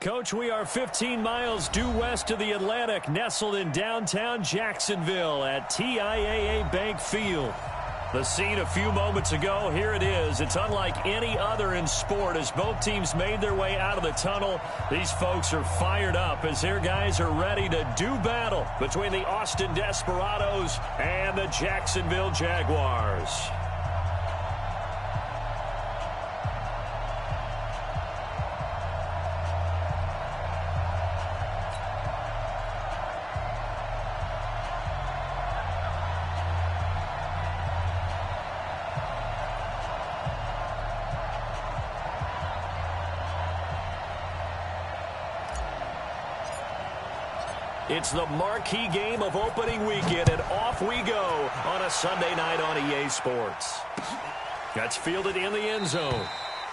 Coach, we are 15 miles due west of the Atlantic, nestled in downtown Jacksonville at TIAA Bank Field. The scene a few moments ago, here it is. It's unlike any other in sport as both teams made their way out of the tunnel. These folks are fired up as their guys are ready to do battle between the Austin Desperados and the Jacksonville Jaguars. It's the marquee game of opening weekend, and off we go on a Sunday night on EA Sports. That's fielded in the end zone.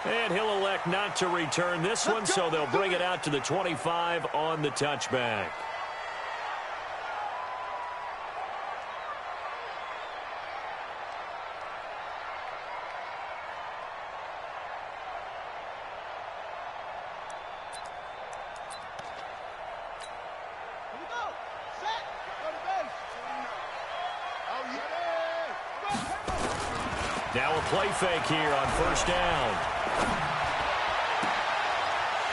And he'll elect not to return this one, so they'll bring it out to the 25 on the touchback. Now a play fake here on first down.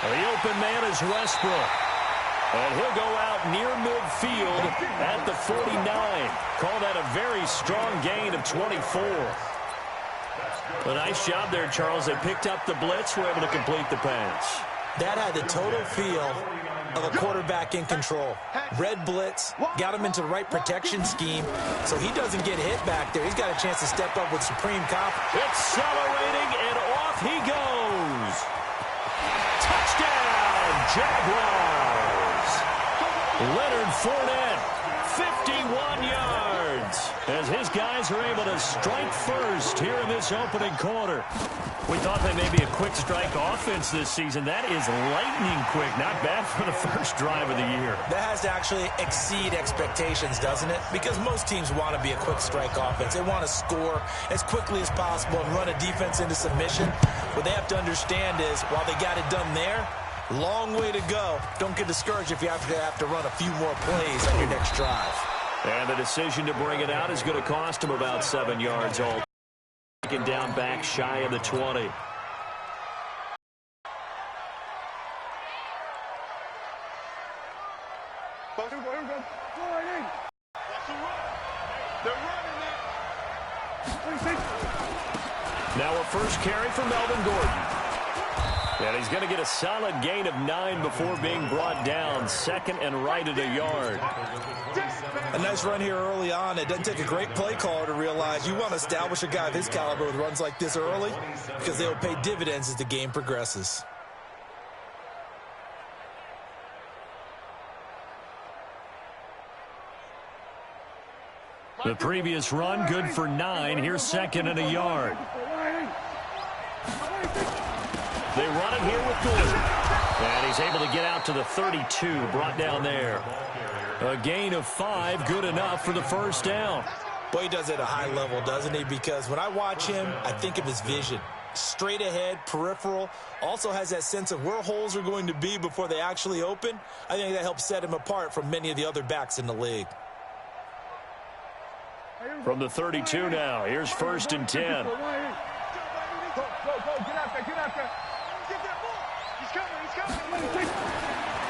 The open man is Westbrook. And he'll go out near midfield at the 49. Call that a very strong gain of 24. A nice job there, Charles. They picked up the blitz, were able to complete the pass. That had the total feel of a quarterback in control. Red blitz, got him into the right protection scheme, so he doesn't get hit back there. He's got a chance to step up with supreme confidence. Accelerating, and off he goes. Touchdown, Jaguars. Leonard Fournette, 51 yards, as his guys are able to strike first here in this opening quarter. We thought they may be a quick strike offense this season. That is lightning quick. Not bad for the first drive of the year. That has to actually exceed expectations, doesn't it? Because most teams want to be a quick strike offense. They want to score as quickly as possible and run a defense into submission. What they have to understand is, while they got it done there, long way to go. Don't get discouraged if you have to run a few more plays on your next drive. And the decision to bring it out is going to cost them about 7 yards all. Taken down back shy of the 20. Now a first carry for Melvin Gordon. And he's going to get a solid gain of 9 before being brought down. Second and right at a yard. A nice run here early on. It doesn't take a great play caller to realize you want to establish a guy of his caliber with runs like this early because they will pay dividends as the game progresses. The previous run good for 9. Here's second and a yard. They run it here with Gordon. And he's able to get out to the 32, brought down there. A gain of 5, good enough for the first down. Boy, he does it at a high level, doesn't he? Because when I watch him, I think of his vision. Straight ahead, peripheral, also has that sense of where holes are going to be before they actually open. I think that helps set him apart from many of the other backs in the league. From the 32 now, here's first and 10.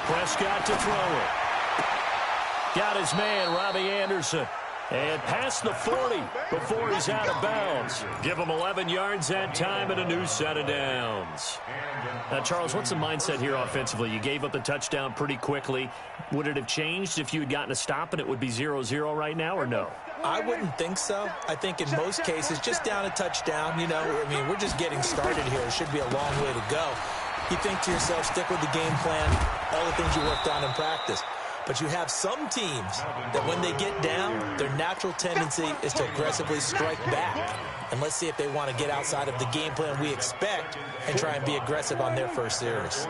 Prescott to throw it. Got his man, Robbie Anderson. And past the 40 before he's out of bounds. Give him 11 yards that time and a new set of downs. Now, Charles, what's the mindset here offensively? You gave up the touchdown pretty quickly. Would it have changed if you had gotten a stop and it would be 0-0 right now, or no? I wouldn't think so. I think in most cases, just down a touchdown, we're just getting started here. It should be a long way to go. You think to yourself, stick with the game plan, all the things you worked on in practice. But you have some teams that when they get down, their natural tendency is to aggressively strike back. And let's see if they want to get outside of the game plan we expect and try and be aggressive on their first series.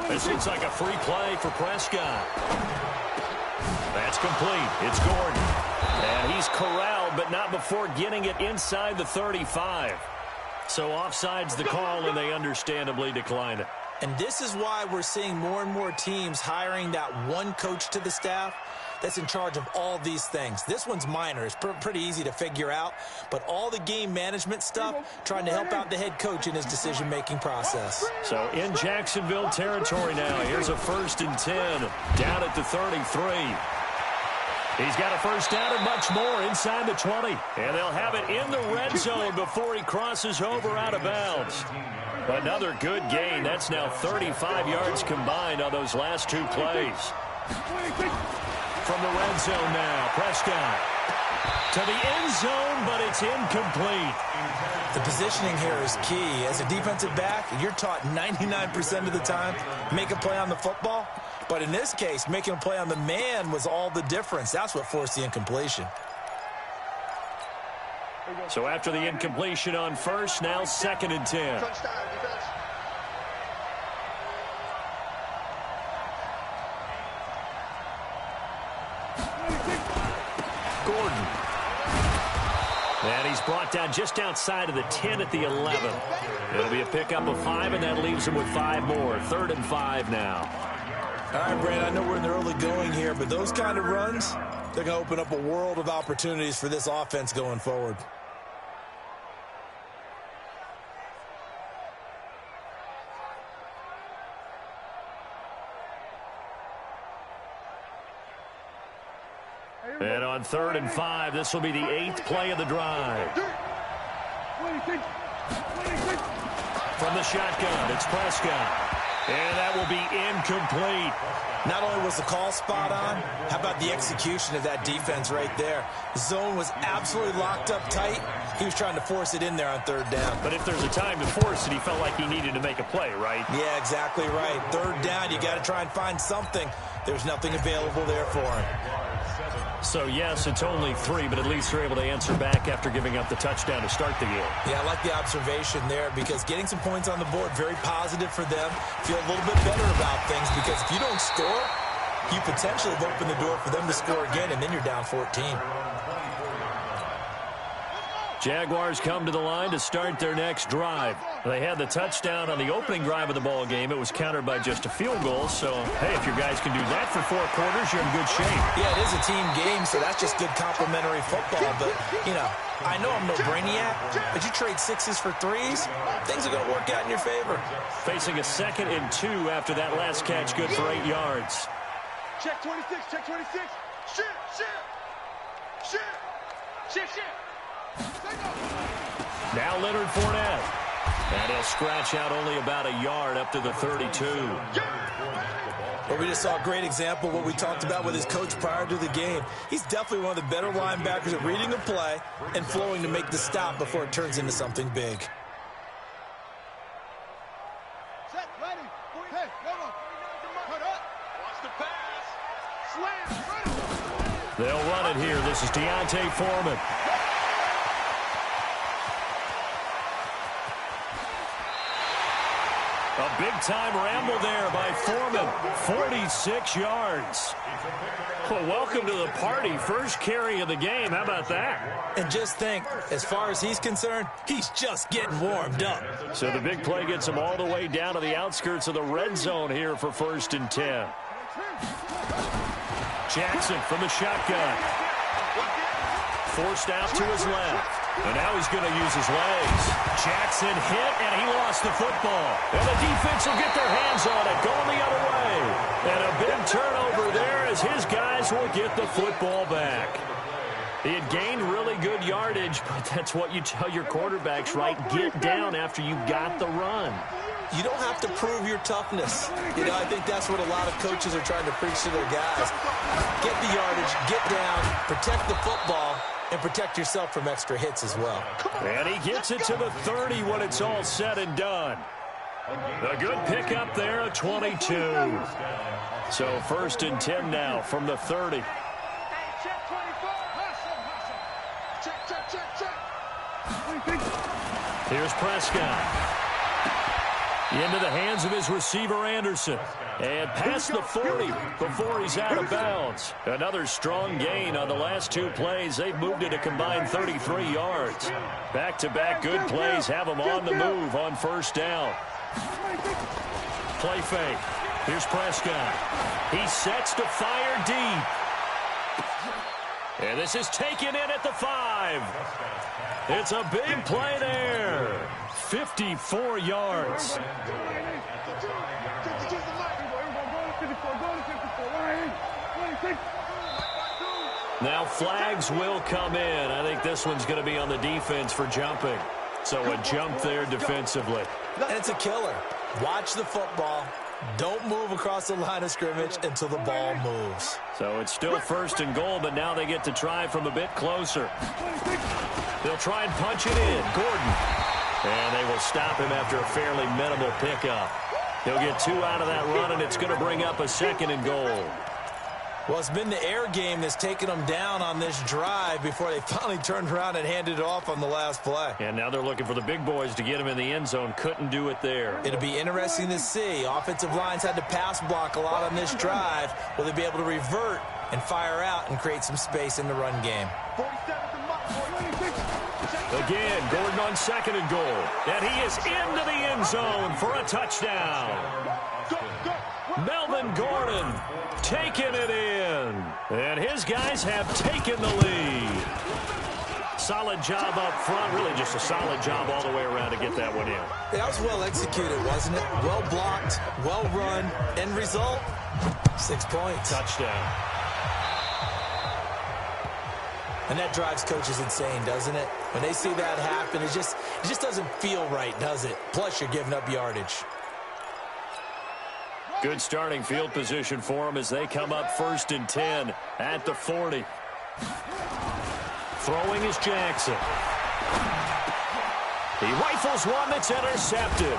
This looks like a free play for Prescott. That's complete. It's Gordon. And he's corralled, but not before getting it inside the 35. So offside's the call, and they understandably decline it. And this is why we're seeing more and more teams hiring that one coach to the staff that's in charge of all these things. This one's minor. It's pretty easy to figure out. But all the game management stuff, trying to help out the head coach in his decision-making process. So in Jacksonville territory now. Here's a 1st and 10 down at the 33. He's got a first down and much more inside the 20. And they'll have it in the red zone before he crosses over out of bounds. Another good gain. That's now 35 yards combined on those last 2 plays. From the red zone now, Prescott to the end zone, but it's incomplete. The positioning here is key. As a defensive back, you're taught 99% of the time, make a play on the football. But in this case, making a play on the man was all the difference. That's what forced the incompletion. So after the incompletion on first, now 2nd and 10. Gordon. And he's brought down just outside of the 10 at the 11. It'll be a pickup of 5, and that leaves him with 5 more. 3rd and 5 now. All right, Brad, I know we're in the early going here, but those kind of runs, they're going to open up a world of opportunities for this offense going forward. And on 3rd and 5, this will be the 8th play of the drive. From the shotgun, it's Prescott. And that will be incomplete. Not only was the call spot on, how about the execution of that defense right there? The zone was absolutely locked up tight. He was trying to force it in there on 3rd down. But if there's a time to force it, he felt like he needed to make a play, right? Yeah, exactly right. 3rd down, you got to try and find something. There's nothing available there for him. So, yes, it's only 3, but at least they're able to answer back after giving up the touchdown to start the game. Yeah, I like the observation there because getting some points on the board, very positive for them. Feel a little bit better about things because if you don't score, you potentially have opened the door for them to score again, and then you're down 14. Jaguars come to the line to start their next drive. They had the touchdown on the opening drive of the ball game. It was countered by just a field goal. So, hey, if your guys can do that for 4 quarters, you're in good shape. Yeah, it is a team game, so that's just good complimentary football. But, you know, I know I'm no brainiac, but you trade 6s for 3s, things are going to work out in your favor. Facing a 2nd and 2 after that last catch, good for 8 yards. Check 26, check 26. Shit, shit. Shit. Shit, shit. Now Leonard Fournette. And he'll scratch out only about a yard up to the 32. Well, we just saw a great example of what we talked about with his coach prior to the game. He's definitely one of the better linebackers at reading a play and flowing to make the stop before it turns into something big. Set, ready. Hey, level. Cut up. Watch the pass. Slam. Ready. They'll run it here. This is Deontay Foreman. A big-time ramble there by Foreman. 46 yards. Well, welcome to the party. First carry of the game. How about that? And just think, as far as he's concerned, he's just getting warmed up. So the big play gets him all the way down to the outskirts of the red zone here for 1st and 10. Jackson from the shotgun. Forced out to his left. And now he's going to use his legs. Jackson hit, and he lost the football. And the defense will get their hands on it, going the other way. And a big turnover there as his guys will get the football back. He had gained really good yardage, but that's what you tell your quarterbacks, right? Get down after you got the run. You don't have to prove your toughness. You know, I think that's what a lot of coaches are trying to preach to their guys. Get the yardage, get down, protect the football, and protect yourself from extra hits as well. And he gets it to the 30 when it's all said and done. A good pickup there, a 22. So 1st and 10 now from the 30. Hey, check 24. Check, check, check, check. Here's Prescott. Into the hands of his receiver, Anderson. And past the 40 before he's out of bounds. Another strong gain on the last two plays. They've moved it a combined 33 yards. Back-to-back good plays have them on the move on first down. Play fake. Here's Prescott. He sets to fire deep. And this is taken in at the 5. It's a big play there. 54 yards. Now flags will come in. I think this one's going to be on the defense for jumping. So a jump there defensively. And it's a killer. Watch the football. Don't move across the line of scrimmage until the ball moves. So it's still first and goal, but now they get to try from a bit closer. They'll try and punch it in. Gordon. And they will stop him after a fairly minimal pickup. He'll get 2 out of that run, and it's going to bring up a second and goal. Well, it's been the air game that's taken them down on this drive before they finally turned around and handed it off on the last play. And now they're looking for the big boys to get him in the end zone. Couldn't do it there. It'll be interesting to see. Offensive lines had to pass block a lot on this drive. Will they be able to revert and fire out and create some space in the run game? Again, Gordon on second and goal. And he is into the end zone for a touchdown. Melvin Gordon taking it in. And his guys have taken the lead. Solid job up front. Really just a solid job all the way around to get that one in. That was well executed, wasn't it? Well blocked, well run. End result, 6 points. Touchdown. And that drives coaches insane, doesn't it? When they see that happen, it just doesn't feel right, does it? Plus, you're giving up yardage. Good starting field position for them as they come up first and 10 at the 40. Throwing is Jackson. He rifles one that's intercepted.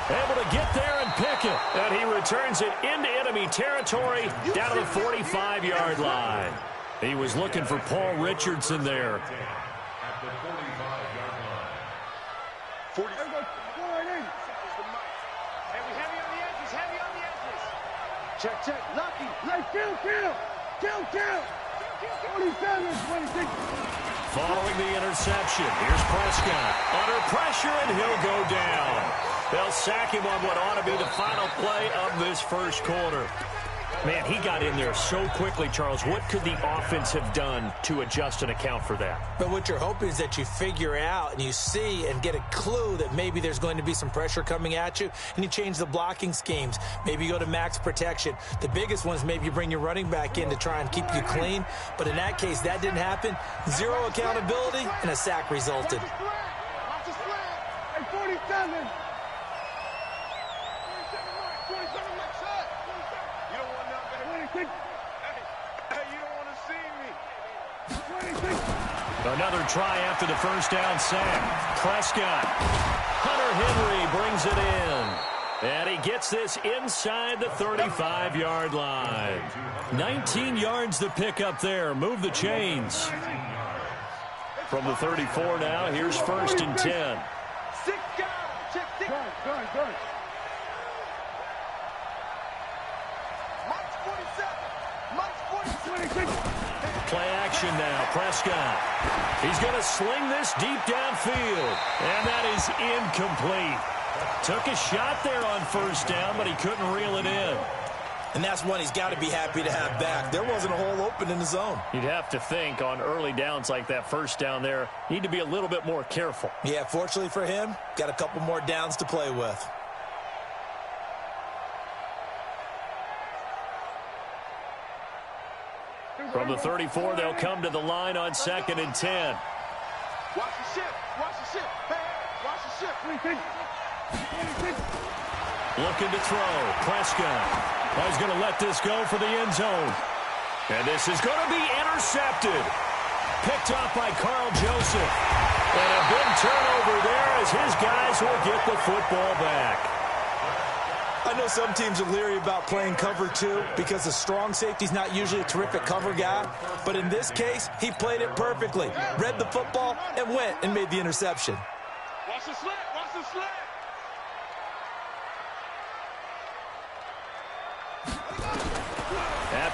Able to get there and pick it. And he returns it into enemy territory down to the 45-yard line. He was looking for Paul Richardson there. At the 45-yard line. 40. Check. Lucky. Kill. 47, 26. Following the interception, here's Prescott. Under pressure, and he'll go down. They'll sack him on what ought to be the final play of this first quarter. Man, he got in there so quickly, Charles. What could the offense have done to adjust and account for that? But what you're hoping is that you figure out and you see and get a clue that maybe there's going to be some pressure coming at you, and you change the blocking schemes. Maybe you go to max protection. The biggest one is maybe you bring your running back in to try and keep you clean. But in that case, that didn't happen. Zero accountability, and a sack resulted. Watch the slant. Hey, 47. 27 Mike shot. You don't want nothing. 26. Hey, you don't want to see me. 26. Another try after the first down sack. Prescott. Hunter Henry brings it in. And he gets this inside the 35-yard line. 19 yards to pick up there. Move the chains. From the 34 now, here's first and 10. 6 guys. Check 6. Good. Mike's 47. Mike's 46. Play action now. Prescott. He's going to sling this deep downfield. And that is incomplete. Took a shot there on first down, but he couldn't reel it in. And that's one he's got to be happy to have back. There wasn't a hole open in the zone. You'd have to think on early downs like that first down there, need to be a little bit more careful. Yeah, fortunately for him, got a couple more downs to play with. From the 34, they'll come to the line on second and 10. Watch the ship. Hey, watch the ship. 26. Looking to throw. Prescott. He's going to let this go for the end zone. And this is going to be intercepted. Picked off by Carl Joseph. And a big turnover there as his guys will get the football back. I know some teams are leery about playing cover 2 because the strong safety's not usually a terrific cover guy. But in this case, he played it perfectly. Read the football and went and made the interception. Watch the slant.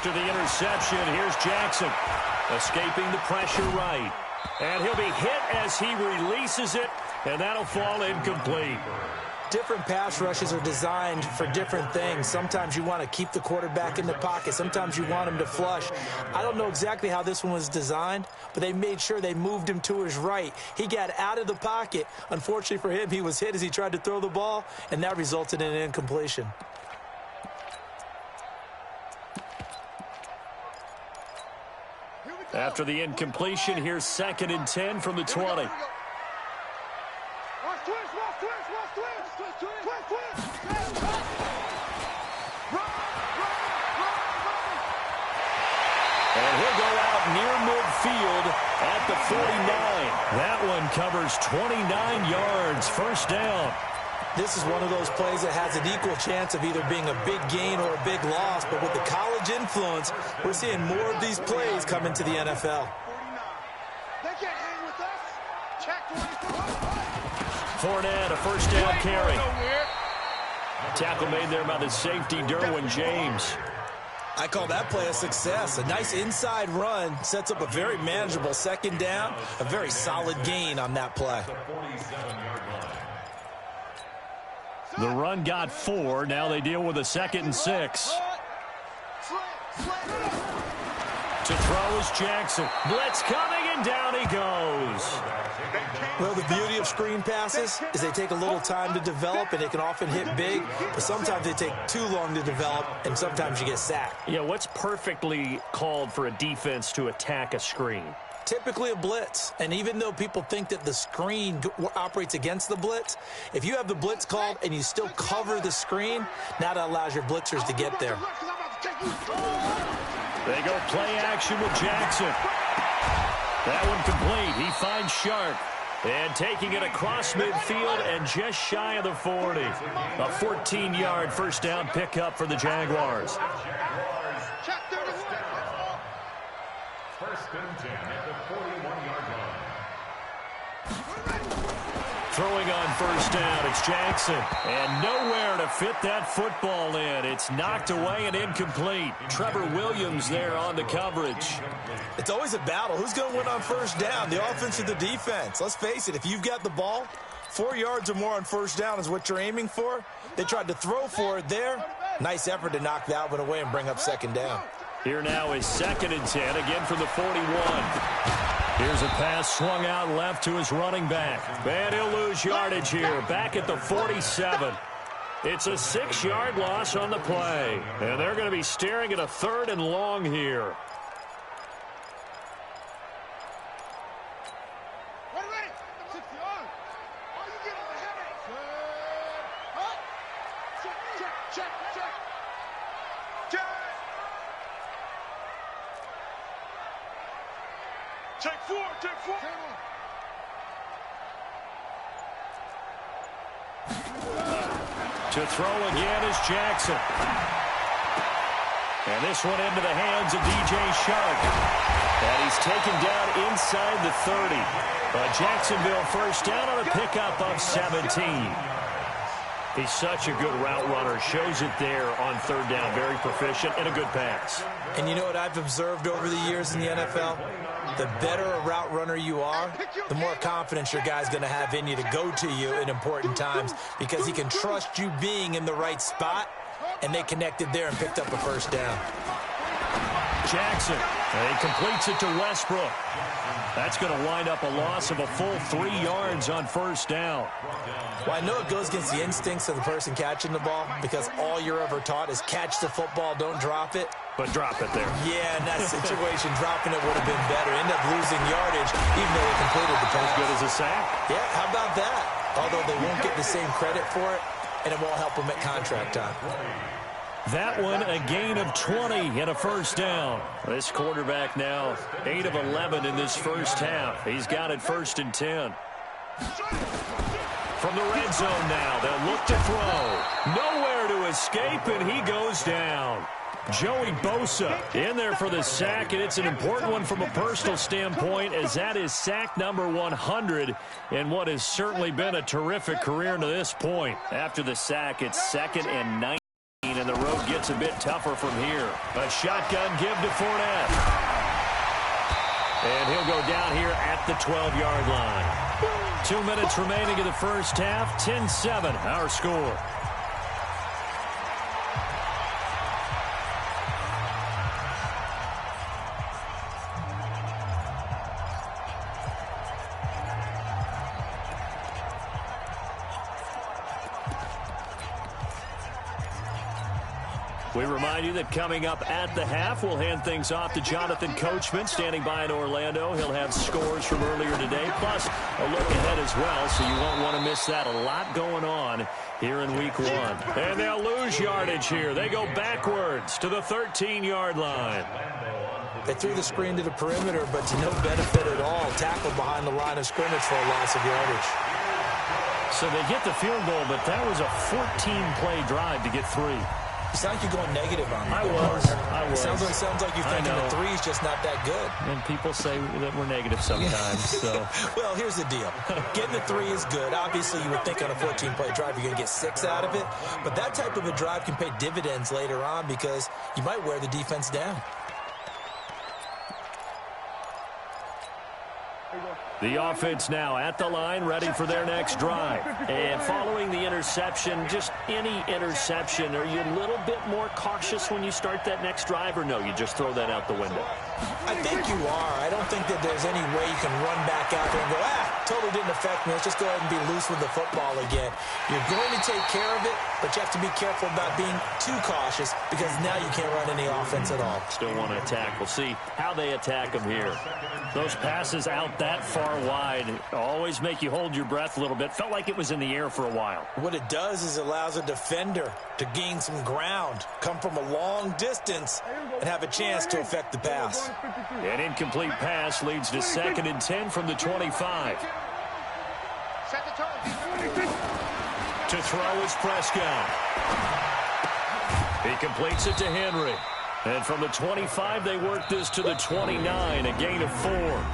After the interception, here's Jackson. Escaping the pressure right. And he'll be hit as he releases it, and that'll fall incomplete. Different pass rushes are designed for different things. Sometimes you want to keep the quarterback in the pocket. Sometimes you want him to flush. I don't know exactly how this one was designed, but they made sure they moved him to his right. He got out of the pocket. Unfortunately for him, he was hit as he tried to throw the ball, and that resulted in an incompletion. After the incompletion, here's 2nd and 10 from the 20. And he'll go out near midfield at the 49. That one covers 29 yards, first down. This is one of those plays that has an equal chance of either being a big gain or a big loss, but with the college influence, we're seeing more of these plays come into the NFL. They can't hang with us. Check 24. Fournette, a first down carry. Tackle made there by the safety, Derwin James. I call that play a success. A nice inside run sets up a very manageable 2nd down, a very solid gain on that play. The run got 4. Now they deal with a 2nd and 6. To throw is Jackson. Blitz coming, and down he goes. Well, the beauty of screen passes is they take a little time to develop, and they can often hit big, but sometimes they take too long to develop, and sometimes you get sacked. Yeah, what's perfectly called for a defense to attack a screen? Typically a blitz, and even though people think that the screen operates against the blitz, if you have the blitz called and you still cover the screen, now that allows your blitzers to get there. They go play action with Jackson. That one complete. He finds Sharp. And taking it across midfield and just shy of the 40. A 14-yard first down pickup for the Jaguars. First and 10 at the 41-yard line. Throwing on first down, it's Jackson. And nowhere to fit that football in. It's knocked away and incomplete. Trevor Williams there on the coverage. It's always a battle. Who's going to win on first down, the offense or the defense? Let's face it, if you've got the ball, 4 yards or more on first down is what you're aiming for. They tried to throw for it there. Nice effort to knock that one away and bring up 2nd down. Here now is 2nd and 10, again from the 41. Here's a pass swung out left to his running back. And he'll lose yardage here, back at the 47. It's a 6-yard loss on the play. And they're going to be staring at a 3rd and long here. Take four. To throw again is Jackson. And this one into the hands of DJ Shark. And he's taken down inside the 30. Jacksonville first down on a pickup of 17. He's such a good route runner. Shows it there on 3rd down. Very proficient and a good pass. And you know what I've observed over the years in the NFL? The better a route runner you are, the more confidence your guy's going to have in you to go to you in important times because he can trust you being in the right spot, and they connected there and picked up a first down. Jackson, and he completes it to Westbrook. That's going to wind up a loss of a full 3 yards on first down. Well, I know it goes against the instincts of the person catching the ball because all you're ever taught is catch the football, don't drop it. But drop it there. Yeah, in that situation, dropping it would have been better. End up losing yardage, even though they completed the pass. As good as a sack? Yeah, how about that? Although they won't get the same credit for it, and it won't help them at contract time. That one, a gain of 20 and a first down. This quarterback now 8 of 11 in this first half. He's got it 1st and 10. From the red zone now, they'll look to throw. Nowhere to escape, and he goes down. Joey Bosa in there for the sack, and it's an important one from a personal standpoint as that is sack number 100 in what has certainly been a terrific career to this point. After the sack, it's 2nd and 19, and And the road gets a bit tougher from here. A shotgun give to Fournette. And he'll go down here at the 12-yard line. 2 minutes remaining in the first half. 10-7, our score. We remind you that coming up at the half, we'll hand things off to Jonathan Coachman, standing by in Orlando. He'll have scores from earlier today, plus a look ahead as well, so you won't want to miss that. A lot going on here in week one. And they'll lose yardage here. They go backwards to the 13-yard line. They threw the screen to the perimeter, but to no benefit at all. Tackled behind the line of scrimmage for a loss of yardage. So they get the field goal, but that was a 14-play drive to get 3. You sound like you're going negative on me. I was. Sounds like you're thinking the 3's just not that good. And people say that we're negative sometimes. So. Well, here's the deal. Getting the 3 is good. Obviously, you would think on a 14-play drive you're going to get 6 out of it. But that type of a drive can pay dividends later on because you might wear the defense down. The offense now at the line, ready for their next drive. And following the interception, just any interception, are you a little bit more cautious when you start that next drive, or no, you just throw that out the window? I think you are. I don't think that there's any way you can run back out there and go, totally didn't affect me. Let's just go ahead and be loose with the football again. You're going to take care of it, but you have to be careful about being too cautious because now you can't run any offense at all. Still want to attack. We'll see how they attack them here. Those passes out that far wide always make you hold your breath a little bit. Felt like it was in the air for a while. What it does is it allows a defender to gain some ground, come from a long distance, and have a chance to affect the pass. An incomplete pass leads to 2nd and 10 from the 25. To throw is Prescott. He completes it to Henry. And from the 25, they work this to the 29, a gain of 4.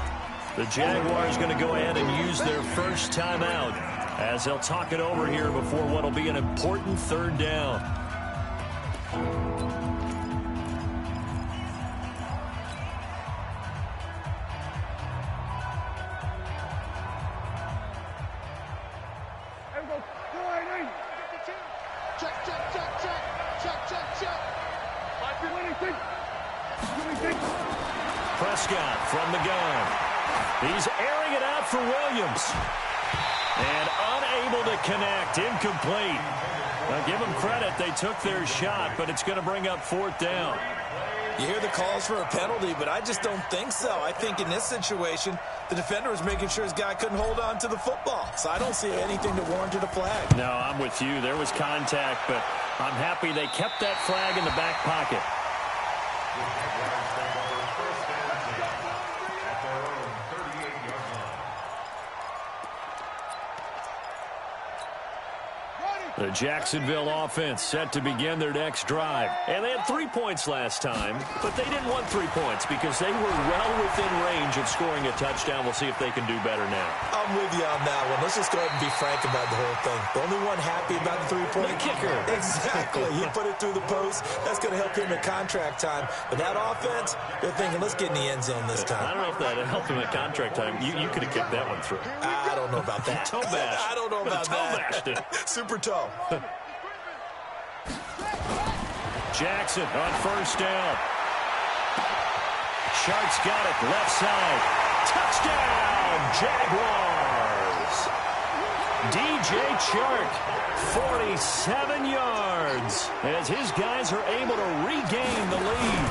The Jaguars going to go ahead and use their first timeout as they'll talk it over here before what will be an important 3rd down. Prescott from the gun. He's airing it out for Williams. And unable to connect. Incomplete. Now, give them credit. They took their shot, but it's going to bring up 4th down. You hear the calls for a penalty, but I just don't think so. I think in this situation, the defender was making sure his guy couldn't hold on to the football. So I don't see anything that warranted a flag. No, I'm with you. There was contact, but I'm happy they kept that flag in the back pocket. The Jacksonville offense set to begin their next drive. And they had 3 points last time, but they didn't want 3 points because they were well within range of scoring a touchdown. We'll see if they can do better now. I'm with you on that one. Let's just go ahead and be frank about the whole thing. The only one happy about the 3-point kicker. Exactly. He put it through the post. That's going to help him at contract time. But that offense, they're thinking, let's get in the end zone this time. I don't know if that helped him at contract time. You could have kicked that one through. I don't know about that. Toe bash. I don't know about that. Toe bashed it. Super toe. Jackson on 1st down. Shark's got it left side. Touchdown, Jaguars. DJ Chark, 47 yards as his guys are able to regain the lead.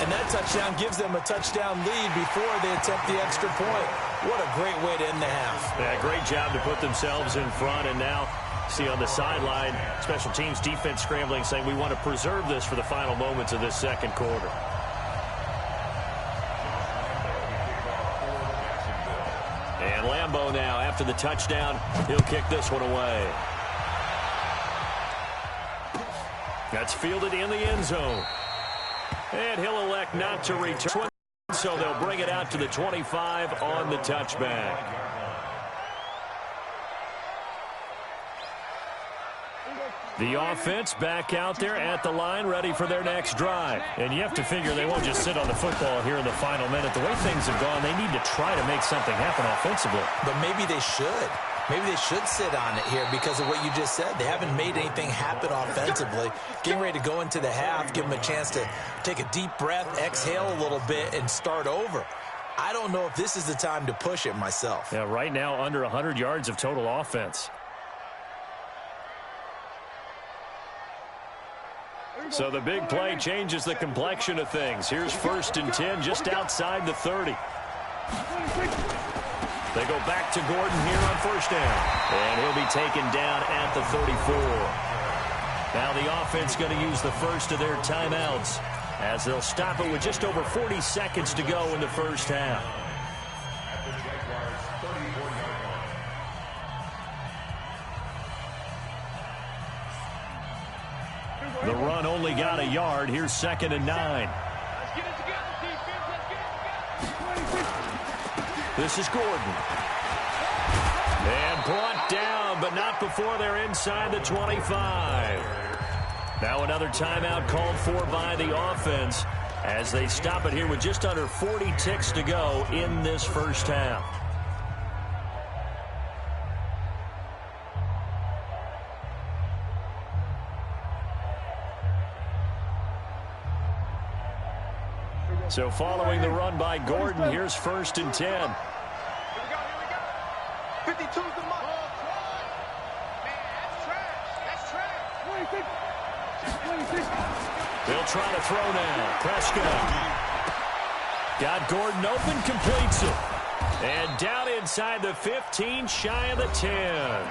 And that touchdown gives them a touchdown lead before they attempt the extra point. What a great way to end the half. Yeah, great job to put themselves in front, and now see on the sideline, special teams defense scrambling, saying we want to preserve this for the final moments of this 2nd quarter. And Lambeau now, after the touchdown, he'll kick this one away. That's fielded in the end zone. And he'll elect not to return, so they'll bring it out to the 25 on the touchback. The offense back out there at the line, ready for their next drive. And you have to figure they won't just sit on the football here in the final minute. The way things have gone, they need to try to make something happen offensively. But maybe they should. Maybe they should sit on it here because of what you just said. They haven't made anything happen offensively. Getting ready to go into the half, give them a chance to take a deep breath, exhale a little bit, and start over. I don't know if this is the time to push it myself. Yeah, right now under 100 yards of total offense. So the big play changes the complexion of things. Here's 1st and 10 just outside the 30. They go back to Gordon here on 1st down. And he'll be taken down at the 34. Now the offense going to use the first of their timeouts as they'll stop it with just over 40 seconds to go in the first half. The run only got a yard. Here's 2nd and 9. This is Gordon. And brought down, but not before they're inside the 25. Now another timeout called for by the offense as they stop it here with just under 40 ticks to go in this first half. So following the run by Gordon, here's 1st and 10. Here we go, here we go. 52's the mark. Man, that's trash. That's trash. They'll try to throw now. Prescott. Got Gordon open, completes it. And down inside the 15, shy of the 10.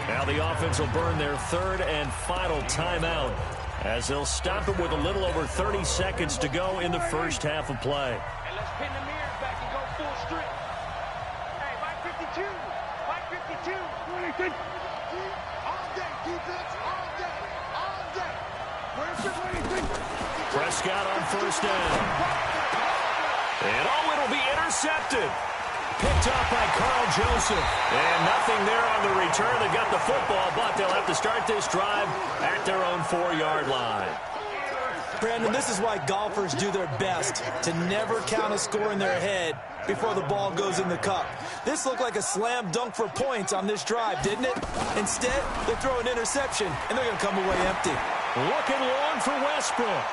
Now the offense will burn their 3rd and final timeout as they'll stop it with a little over 30 seconds to go in the first half of play. And let's pin the mirrors back and go full strip. Hey, Mike 52. Mike 52. All day, defense. All day. All day. Where's the 22? Prescott on 1st down. And it'll be intercepted. Picked off by Carl Joseph. And nothing there on the return. They've got the football, but they'll have to start this drive at their own 4-yard line. Brandon, this is why golfers do their best to never count a score in their head before the ball goes in the cup. This looked like a slam dunk for points on this drive, didn't it? Instead, they throw an interception, and they're going to come away empty. Looking long for Westbrook.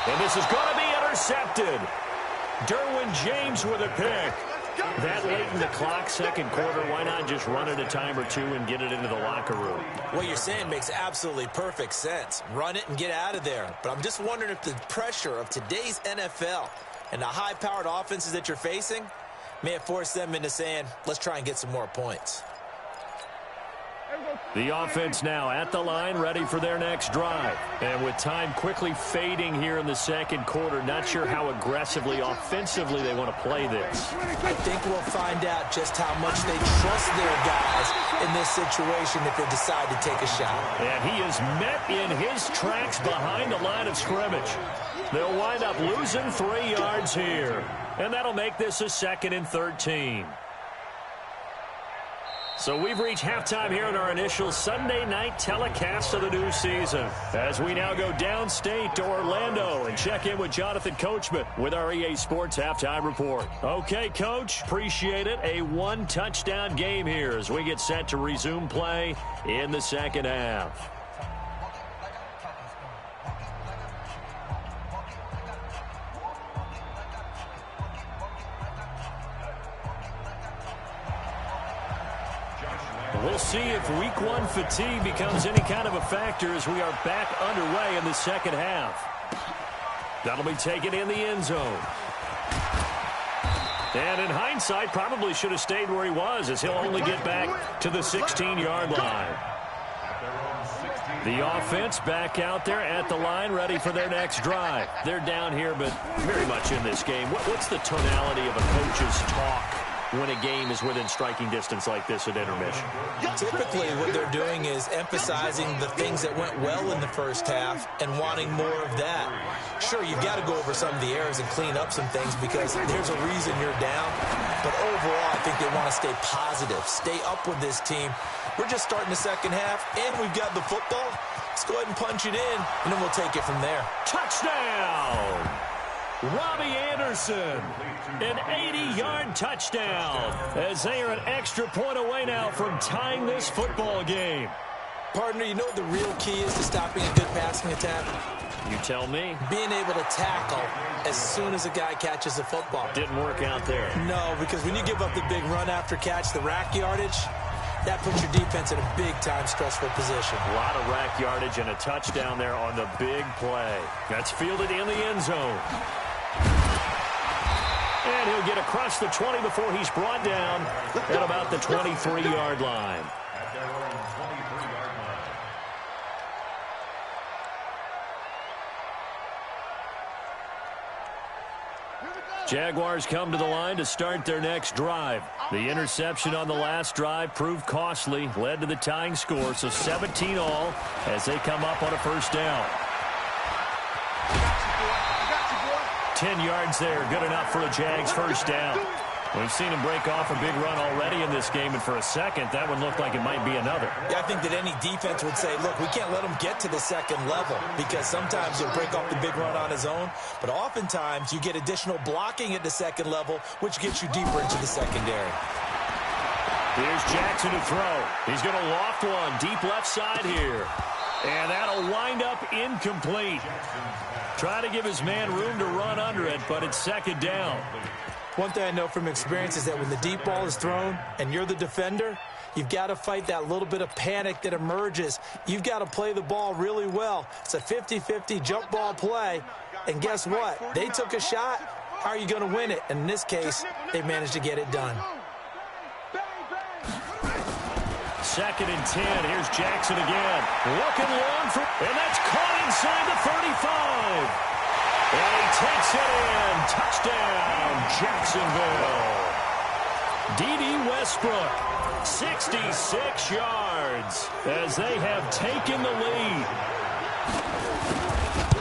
And this is going to be intercepted. Derwin James with a pick. That late in the clock, 2nd quarter, why not just run it a time or two and get it into the locker room? What you're saying makes absolutely perfect sense. Run it and get out of there. But I'm just wondering if the pressure of today's NFL and the high-powered offenses that you're facing may have forced them into saying, let's try and get some more points. The offense now at the line, ready for their next drive. And with time quickly fading here in the 2nd quarter, not sure how aggressively, offensively they want to play this. I think we'll find out just how much they trust their guys in this situation if they decide to take a shot. And he is met in his tracks behind the line of scrimmage. They'll wind up losing 3 yards here. And that'll make this a 2nd and 13. So we've reached halftime here in our initial Sunday night telecast of the new season. As we now go downstate to Orlando and check in with Jonathan Coachman with our EA Sports Halftime Report. Okay, Coach, appreciate it. A 1-touchdown game here as we get set to resume play in the 2nd half. We'll see if week 1 fatigue becomes any kind of a factor as we are back underway in the 2nd half. That'll be taken in the end zone. And in hindsight, probably should have stayed where he was as he'll only get back to the 16-yard line. The offense back out there at the line, ready for their next drive. They're down here, but very much in this game. What's the tonality of a coach's talk when a game is within striking distance like this at intermission? Typically, what they're doing is emphasizing the things that went well in the first half and wanting more of that. Sure, you've got to go over some of the errors and clean up some things because there's a reason you're down. But overall, I think they want to stay positive, stay up with this team. We're just starting the second half, and we've got the football. Let's go ahead and punch it in, and then we'll take it from there. Touchdown! Robbie Anderson, an 80-yard touchdown, as they are an extra point away now from tying this football game. Partner, you know what the real key is to stopping a good passing attack? You tell me. Being able to tackle as soon as a guy catches the football. Didn't work out there. No, because when you give up the big run after catch, the rack yardage, that puts your defense in a big-time stressful position. A lot of rack yardage and a touchdown there on the big play. That's fielded in the end zone. And he'll get across the 20 before he's brought down at about the 23-yard line. Jaguars come to the line to start their next drive. The interception on the last drive proved costly, led to the tying score, so 17 all as they come up on a first down. 10 yards there, good enough for a Jags first down. We've seen him break off a big run already in this game, and for a second, that one looked like it might be another. Yeah, I think that any defense would say, look, we can't let him get to the second level because sometimes he'll break off the big run on his own, but oftentimes you get additional blocking at the second level, which gets you deeper into the secondary. Here's Jackson to throw. He's going to loft one deep left side here, and that'll wind up incomplete. Try to give his man room to run under it, but it's second down. One thing I know from experience is that when the deep ball is thrown and you're the defender, you've got to fight that little bit of panic that emerges. You've got to play the ball really well. It's a 50-50 jump ball play. And guess what? They took a shot. How are you going to win it? And in this case, they managed to get it done. Second and 10. Here's Jackson again. Looking long for, and that's caught inside the 35. And he takes it in. Touchdown, Jacksonville. D.D. Westbrook, 66 yards as they have taken the lead.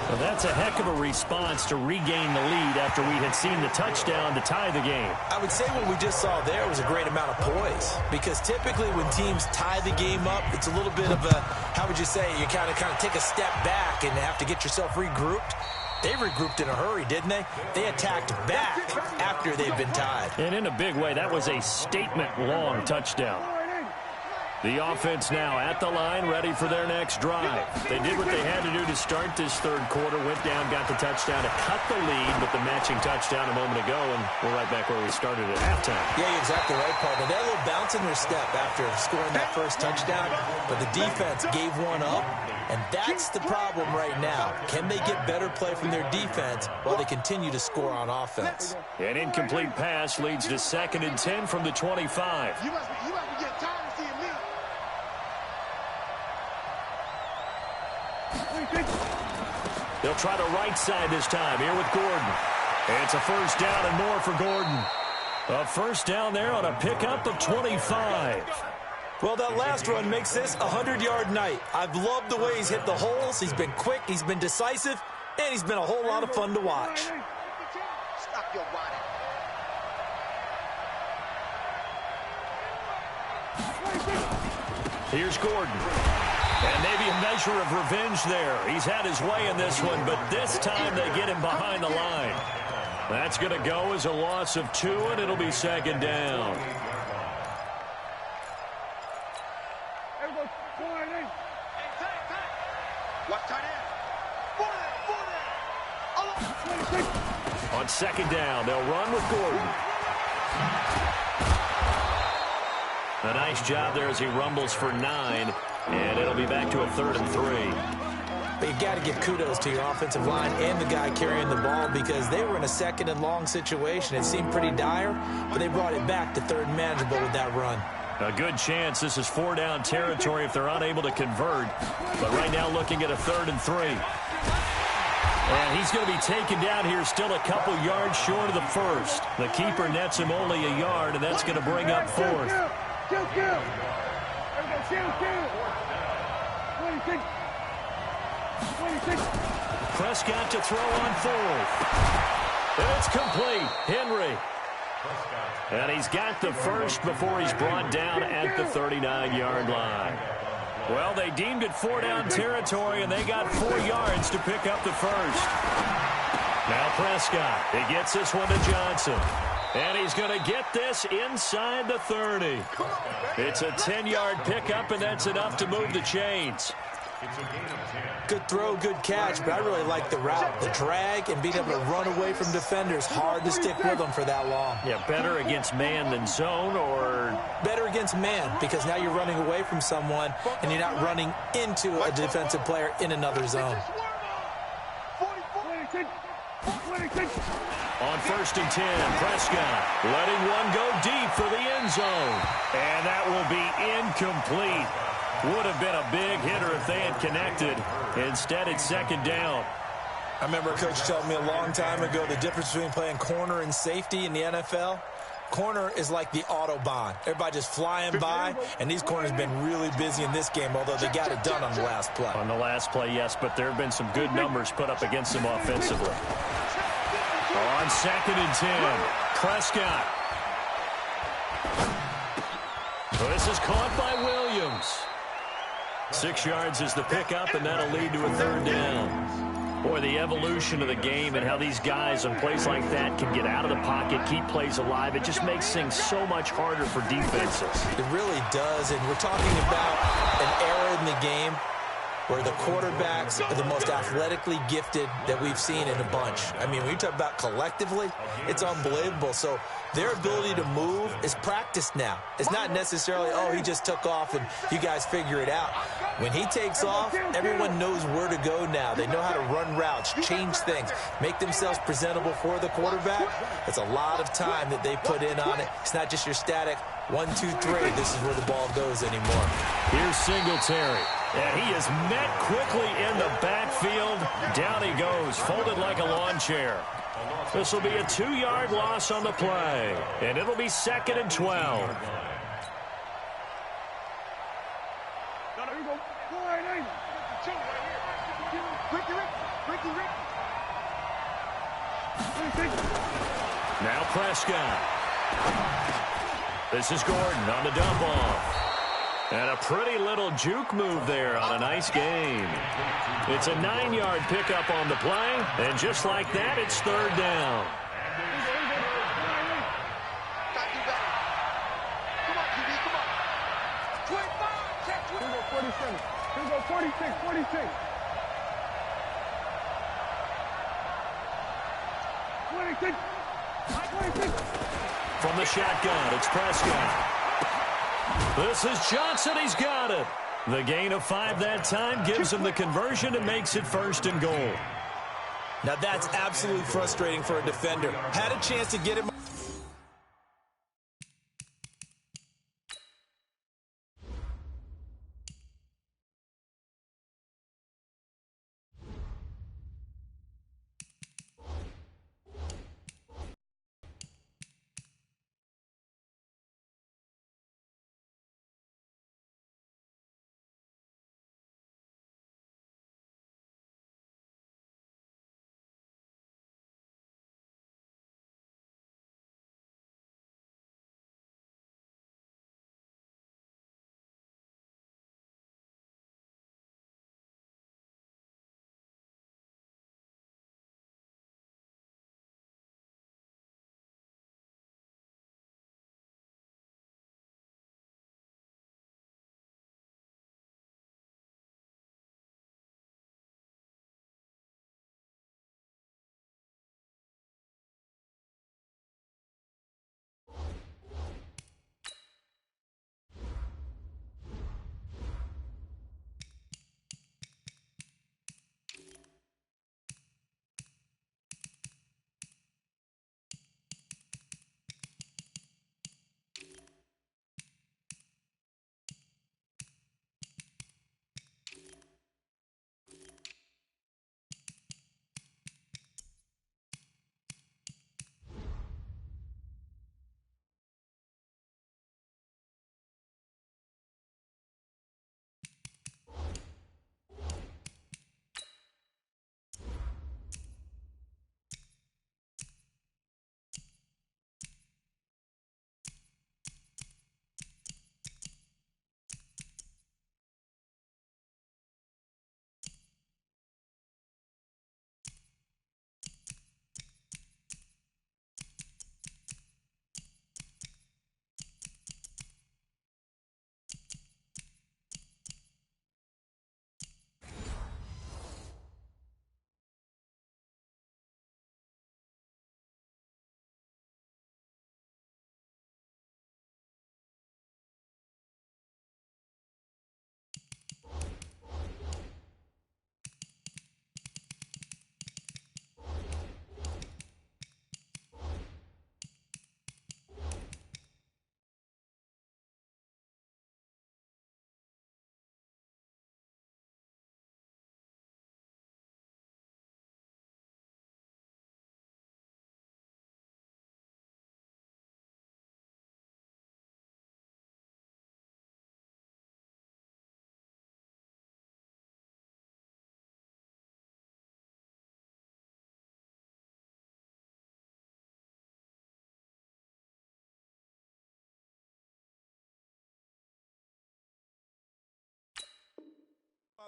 Well, that's a heck of a response to regain the lead after we had seen the touchdown to tie the game. I would say what we just saw there was a great amount of poise because typically when teams tie the game up, it's a little bit of a, how would you say, you kind of take a step back and have to get yourself regrouped. They regrouped in a hurry, didn't they? They attacked back after they've been tied. And in a big way, that was a statement-long touchdown. The offense now at the line, ready for their next drive. They did what they had to do to start this third quarter, went down, got the touchdown to cut the lead with the matching touchdown a moment ago, and we're right back where we started at halftime. Yeah, you're exactly right, partner. They had a little bounce in their step after scoring that first touchdown, but the defense gave one up, and that's the problem right now. Can they get better play from their defense while they continue to score on offense? An incomplete pass leads to 2nd and 10 from the 25. You must be getting tired of seeing me. They'll try the right side this time here with Gordon. It's a first down and more for Gordon. A first down there on a pickup of 25. Well, that last run makes this a 100-yard night. I've loved the way he's hit the holes. He's been quick, he's been decisive, and he's been a whole lot of fun to watch. Stop your body. Here's Gordon. And maybe a measure of revenge there. He's had his way in this one, but this time they get him behind the line. That's going to go as a loss of 2, and it'll be second down. On second down, they'll run with Gordon. A nice job there as he rumbles for 9, and it'll be back to a 3rd and 3. But you got to give kudos to your offensive line and the guy carrying the ball because they were in a 2nd and long situation. It seemed pretty dire, but they brought it back to 3rd and manageable with that run. A good chance this is 4-down territory if they're unable to convert. But right now looking at a 3rd and 3. And he's going to be taken down here still a couple yards short of the first. The keeper nets him only a yard, and that's going to bring up fourth. Prescott to throw on fourth. It's complete. Henry. And he's got the first before he's brought down at the 39-yard line. Well, they deemed it four-down territory, and they got 4 yards to pick up the first. Now Prescott. He gets this one to Johnson. And he's going to get this inside the 30. It's a 10-yard pickup, and that's enough to move the chains. Good throw, good catch, but I really like the route. The drag and being able to run away from defenders, hard to stick with them for that long. Yeah, better against man than zone, or better against man, because now you're running away from someone and you're not running into a defensive player in another zone. On 1st and 10, Prescott letting one go deep for the end zone. And that will be incomplete. Would have been a big hitter if they had connected. Instead, it's 2nd down. I remember a coach telling me a long time ago the difference between playing corner and safety in the NFL. Corner is like the Autobahn. Everybody just flying by, and these corners have been really busy in this game, although they got it done on the last play. On the last play, yes, but there have been some good numbers put up against them offensively. On 2nd and 10, Prescott. This is caught by Williams. 6 yards is the pickup, and that'll lead to a 3rd down. Boy, the evolution of the game and how these guys on plays like that can get out of the pocket, keep plays alive, it just makes things so much harder for defenses. It really does, and we're talking about an era in the game where the quarterbacks are the most athletically gifted that we've seen in a bunch. I mean, when you talk about collectively, it's unbelievable. So their ability to move is practiced now. It's not necessarily, oh, he just took off and you guys figure it out. When he takes off, everyone knows where to go now. They know how to run routes, change things, make themselves presentable for the quarterback. It's a lot of time that they put in on it. It's not just your static 1, 2, 3. This is where the ball goes anymore. Here's Singletary. And he is met quickly in the backfield. Down he goes, folded like a lawn chair. This will be a 2-yard loss on the play. And it'll be 2nd and 12. Now Prescott. This is Gordon on the dump off. And a pretty little juke move there on a nice game. It's a 9-yard pickup on the play. And just like that, it's 3rd down. From the shotgun, it's Prescott. This is Johnson. He's got it. The gain of 5 that time gives him the conversion and makes it 1st and goal. Now that's absolutely frustrating for a defender. Had a chance to get him.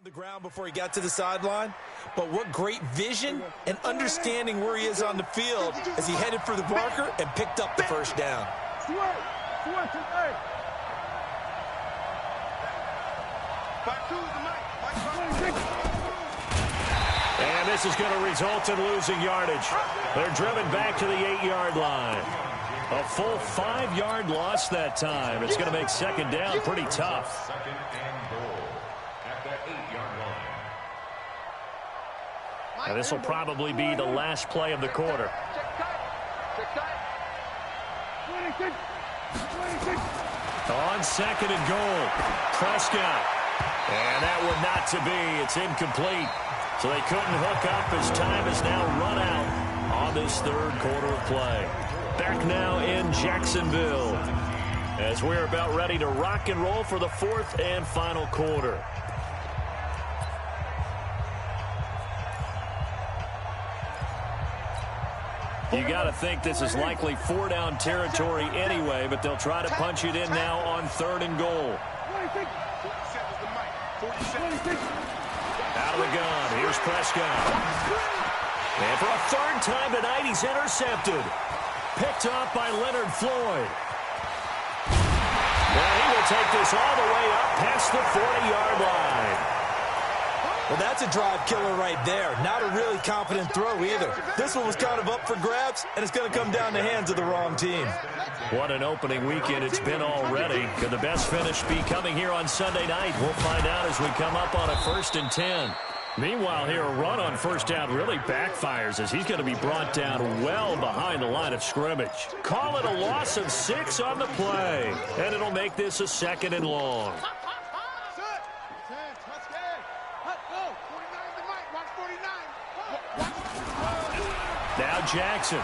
on the ground before he got to the sideline, but what great vision and understanding where he is on the field as he headed for the marker and picked up the first down. And this is going to result in losing yardage. They're driven back to the 8-yard line. A full 5-yard loss that time. It's going to make second down pretty tough. Second and goal at the 8-yard line. And this will probably be the last play of the quarter. On second and goal, Prescott. And that one not to be. It's incomplete. So they couldn't hook up as time is now run out on this third quarter of play. Back now in Jacksonville as we're about ready to rock and roll for the fourth and final quarter. You got to think this is likely 4-down territory anyway, but they'll try to punch it in now on third and goal. Out of the gun, here's Prescott. And for a third time tonight, he's intercepted. Picked off by Leonard Floyd. And he will take this all the way up past the 40-yard line. Well, that's a drive killer right there. Not a really confident throw either. This one was kind of up for grabs, and it's going to come down the hands of the wrong team. What an opening weekend it's been already. Could the best finish be coming here on Sunday night? We'll find out as we come up on a 1st and 10. Meanwhile, here, a run on first down really backfires as he's going to be brought down well behind the line of scrimmage. Call it a loss of 6 on the play, and it'll make this a 2nd and long. Now Jackson.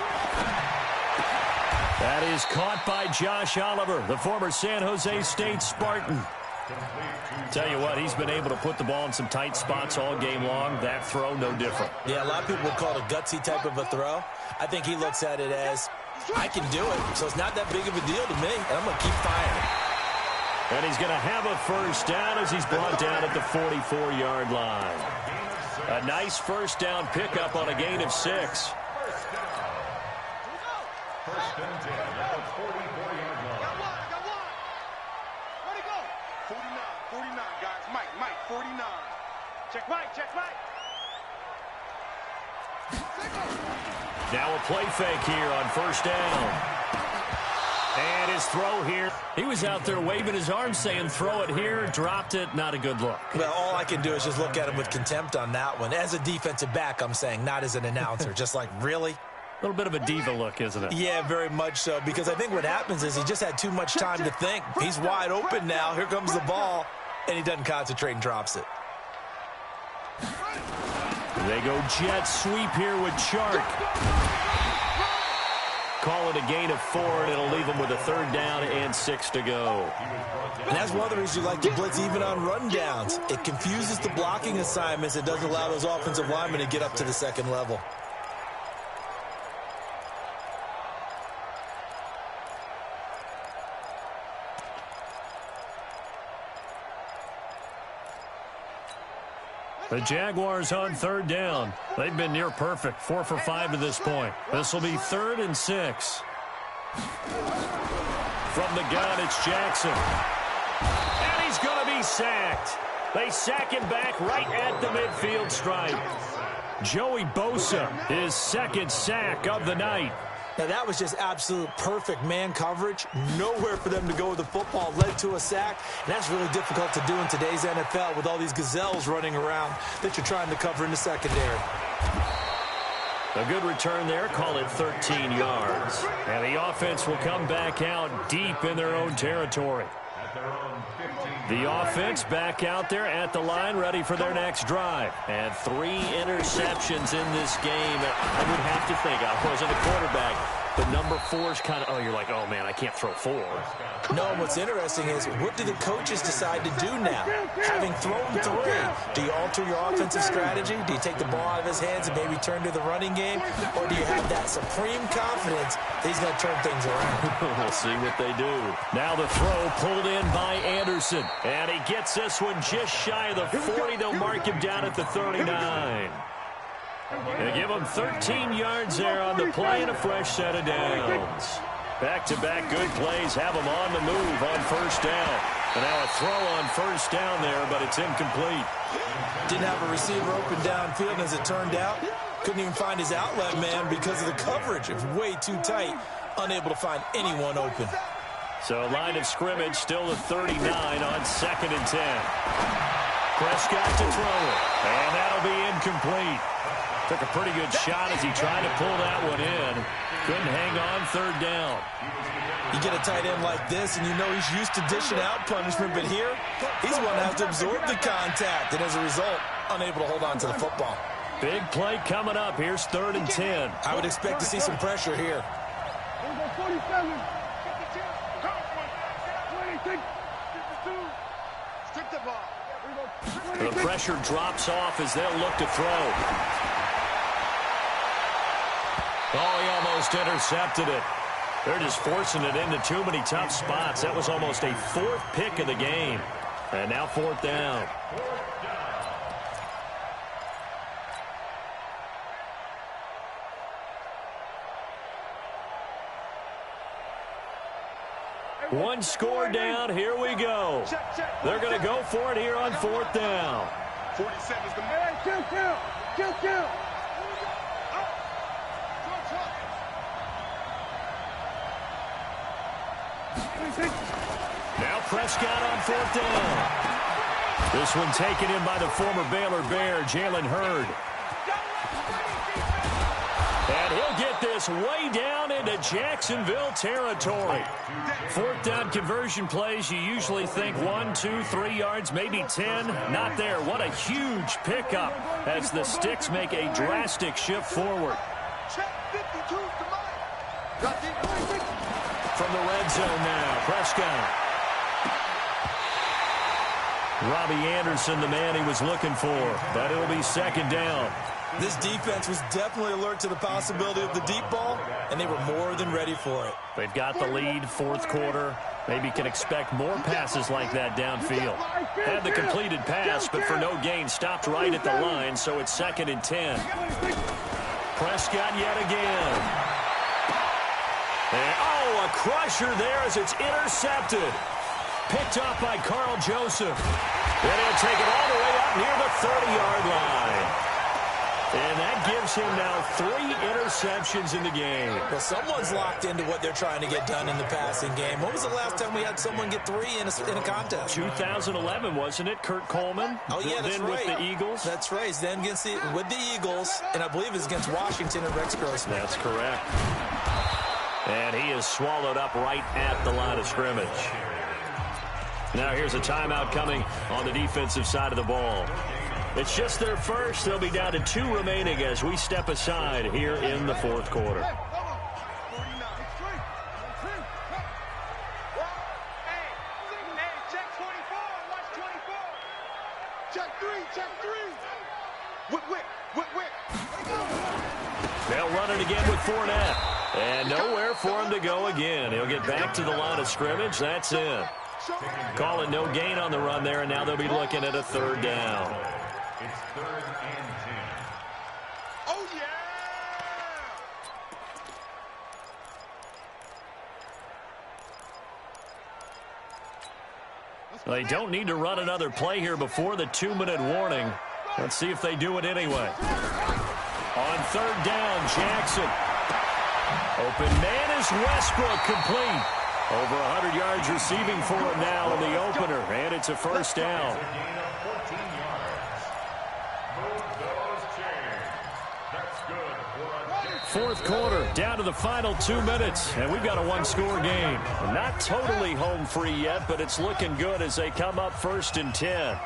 That is caught by Josh Oliver, the former San Jose State Spartan. Tell you what, he's been able to put the ball in some tight spots all game long. That throw, no different. Yeah, a lot of people would call it a gutsy type of a throw. I think he looks at it as, I can do it, so it's not that big of a deal to me, and I'm going to keep firing. And he's going to have a first down as he's brought down at the 44-yard line. A nice first down pickup on a gain of 6. First and 10 at the 44-yard line. Got one. Where'd he go? 49, guys. Mike, 49. Check Mike. Now a play fake here on first down. And his throw here. He was out there waving his arms saying, throw it here, dropped it, not a good look. Well, all I can do is just look at him with contempt on that one. As a defensive back, I'm saying, not as an announcer. Just like, really? A little bit of a diva look, isn't it? Yeah, very much so, because I think what happens is he just had too much time to think. He's wide open now. Here comes the ball, and he doesn't concentrate and drops it. They go jet sweep here with Chark. Call it a gain of 4, and it'll leave him with a 3rd down and 6 to go. And that's one of the reasons you like to blitz even on rundowns. It confuses the blocking assignments. It doesn't allow those offensive linemen to get up to the second level. The Jaguars on 3rd down. They've been near perfect, 4 for 5 to this point. This will be 3rd and 6. From the gun, it's Jackson. And he's going to be sacked. They sack him back right at the midfield stripe. Joey Bosa, his 2nd sack of the night. Now, that was just absolute perfect man coverage. Nowhere for them to go with the football. Led to a sack. And that's really difficult to do in today's NFL with all these gazelles running around that you're trying to cover in the secondary. A good return there. Call it 13 yards. And the offense will come back out deep in their own territory. The offense back out there at the line, ready for their next drive. And 3 interceptions in this game. I would have to think, I wasn't a quarterback, but number 4's kind of, you're like, oh, man, I can't throw 4. No, what's interesting is, what do the coaches decide to do now? Having thrown 3, do you alter your offensive strategy? Do you take the ball out of his hands and maybe turn to the running game? Or do you have that supreme confidence that he's going to turn things around? We'll see what they do. Now the throw pulled in by Anderson. And he gets this one just shy of the 40. They'll mark him down at the 39. They give him 13 yards there on the play and a fresh set of downs. Back-to-back good plays have him on the move on first down. And now a throw on first down there, but it's incomplete. Didn't have a receiver open downfield, and as it turned out, couldn't even find his outlet man because of the coverage. It was way too tight, unable to find anyone open. So line of scrimmage still at 39 on 2nd and 10. Prescott to throw it, and that'll be incomplete. Took a pretty good shot as he tried to pull that one in. Couldn't hang on 3rd down. You get a tight end like this, and you know he's used to dishing out punishment, but here, he's the one that has to absorb the contact, and as a result, unable to hold on to the football. Big play coming up. Here's 3rd and 10. I would expect to see some pressure here. 47. 26. 52. Stick the ball. The pressure drops off as they'll look to throw. Oh, he almost intercepted it. They're just forcing it into too many tough spots. That was almost a 4th pick of the game. And now 4th down. One score down. Here we go. They're going to go for it here on 4th down. 47's the man. Count. Now Prescott on 4th down. This one taken in by the former Baylor Bear, Jalen Hurd. And he'll get this way down into Jacksonville territory. 4th down conversion plays, you usually think 1, 2, 3 yards, maybe 10. Not there. What a huge pickup as the Sticks make a drastic shift forward. From the red zone now, Prescott. Robbie Anderson, the man he was looking for, but it'll be 2nd down. This defense was definitely alert to the possibility of the deep ball, and they were more than ready for it. They've got the lead, 4th quarter. Maybe can expect more passes like that downfield. Had the completed pass, but for no gain, stopped right at the line, so it's 2nd and 10. Prescott yet again. And, a crusher there as it's intercepted. Picked off by Carl Joseph. And he'll take it all the way up near the 30-yard line. And that gives him now 3 interceptions in the game. Well, someone's locked into what they're trying to get done in the passing game. When was the last time we had someone get 3 in a contest? 2011, wasn't it? Kurt Coleman? Oh, yeah, that's then right. With the Eagles? That's right. Then with the Eagles, and I believe it's against Washington and Rex Grossman. That's correct. And he is swallowed up right at the line of scrimmage. Now here's a timeout coming on the defensive side of the ball. It's just their first. They'll be down to 2 remaining as we step aside here in the 4th quarter. They'll run it again with Fournette. And nowhere for him to go again. He'll get back to the line of scrimmage. That's it. Call it no gain on the run there, and now they'll be looking at a 3rd down. It's 3rd and 10. Oh, yeah! They don't need to run another play here before the 2-minute warning. Let's see if they do it anyway. On 3rd down, Jackson. Open man is Westbrook, complete. Over 100 yards receiving for him now in the opener, and it's a 1st down. Gain of 14 yards. Move those chains. That's good for a 4th quarter, down to the final 2 minutes, and we've got a 1-score game. Not totally home free yet, but it's looking good as they come up 1st and 10.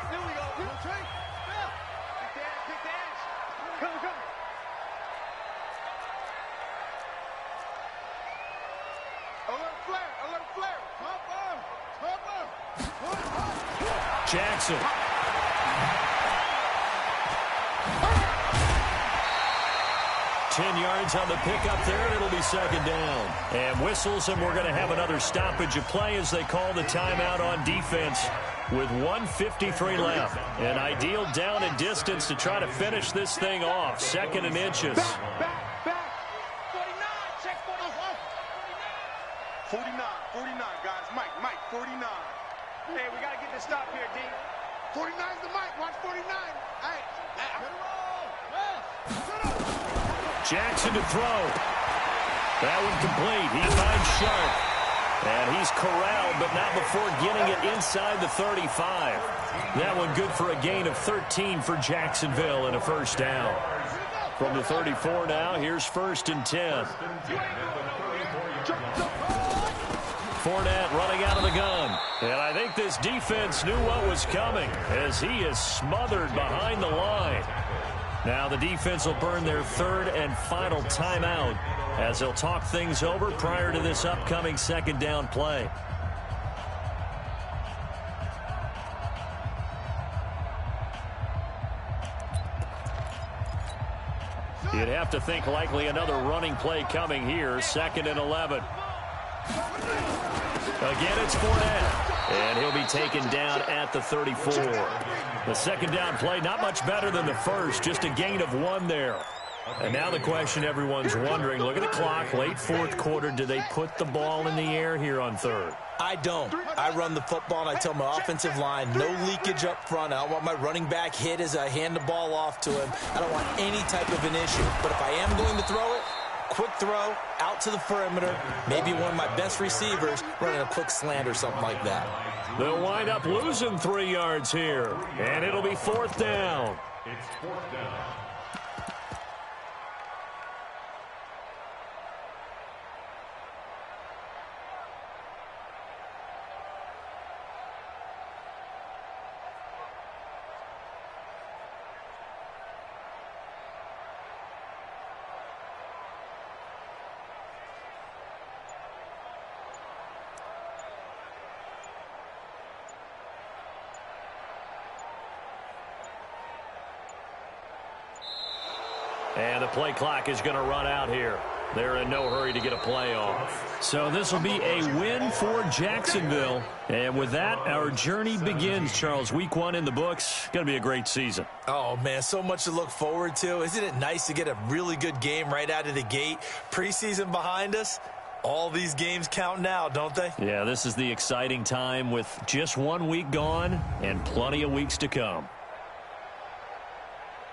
Jackson. Yards on the pickup there, and it'll be second down. And whistles, and we're going to have another stoppage of play as they call the timeout on defense with 1:53 left. An ideal down and distance to try to finish this thing off. 2nd and inches. Back. 49, check 49, guys. Mike, 49. Hey, we got to get this stop here, D. 49's the Mike. Watch 49. Hey. Jackson to throw. That one complete. He finds Sharp. And he's corralled, but not before getting it inside the 35. That one good for a gain of 13 for Jacksonville and a first down. From the 34 now, here's 1st and 10. Fournette running out of the gun. And I think this defense knew what was coming as he is smothered behind the line. Now the defense will burn their 3rd and final timeout as they'll talk things over prior to this upcoming 2nd down play. You'd have to think likely another running play coming here. 2nd and 11. Again, it's Fournette. And he'll be taken down at the 34. The 2nd down play, not much better than the first, just a gain of 1 there. And now the question everyone's wondering, look at the clock, late 4th quarter, do they put the ball in the air here on 3rd? I don't. I run the football, and I tell my offensive line, no leakage up front. I don't want my running back hit as I hand the ball off to him. I don't want any type of an issue. But if I am going to throw it, quick throw, out to the perimeter, maybe one of my best receivers running a quick slant or something like that. They'll wind up losing 3 yards here, and it'll be 4th down. It's 4th down. And the play clock is going to run out here. They're in no hurry to get a play off. So this will be a win for Jacksonville. And with that, our journey begins, Charles. Week 1 in the books. Going to be a great season. Oh, man, so much to look forward to. Isn't it nice to get a really good game right out of the gate? Preseason behind us. All these games count now, don't they? Yeah, this is the exciting time with just 1 week gone and plenty of weeks to come.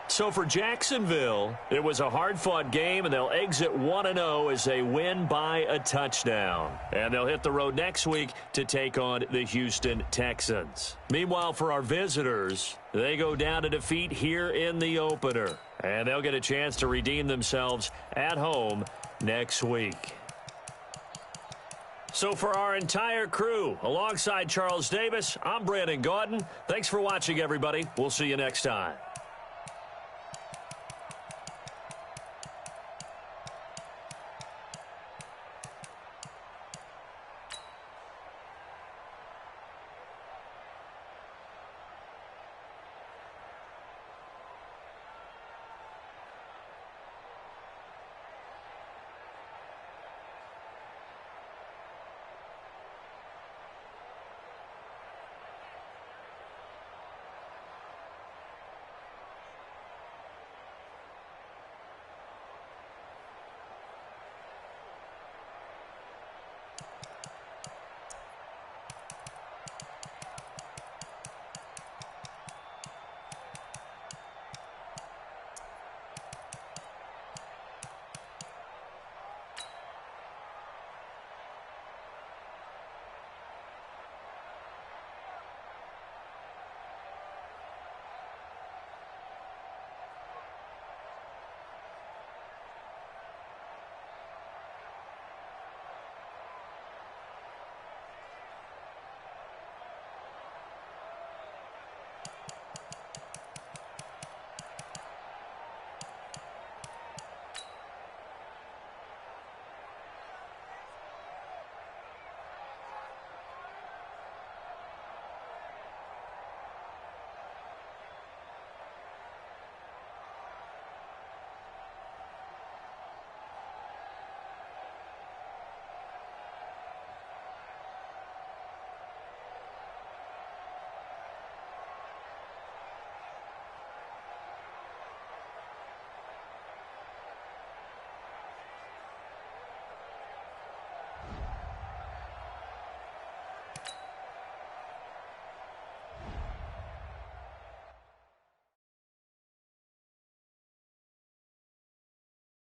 So for Jacksonville, it was a hard-fought game, and they'll exit 1-0 as they win by a touchdown. And they'll hit the road next week to take on the Houston Texans. Meanwhile, for our visitors, they go down to defeat here in the opener. And they'll get a chance to redeem themselves at home next week. So for our entire crew, alongside Charles Davis, I'm Brandon Gaudin. Thanks for watching, everybody. We'll see you next time.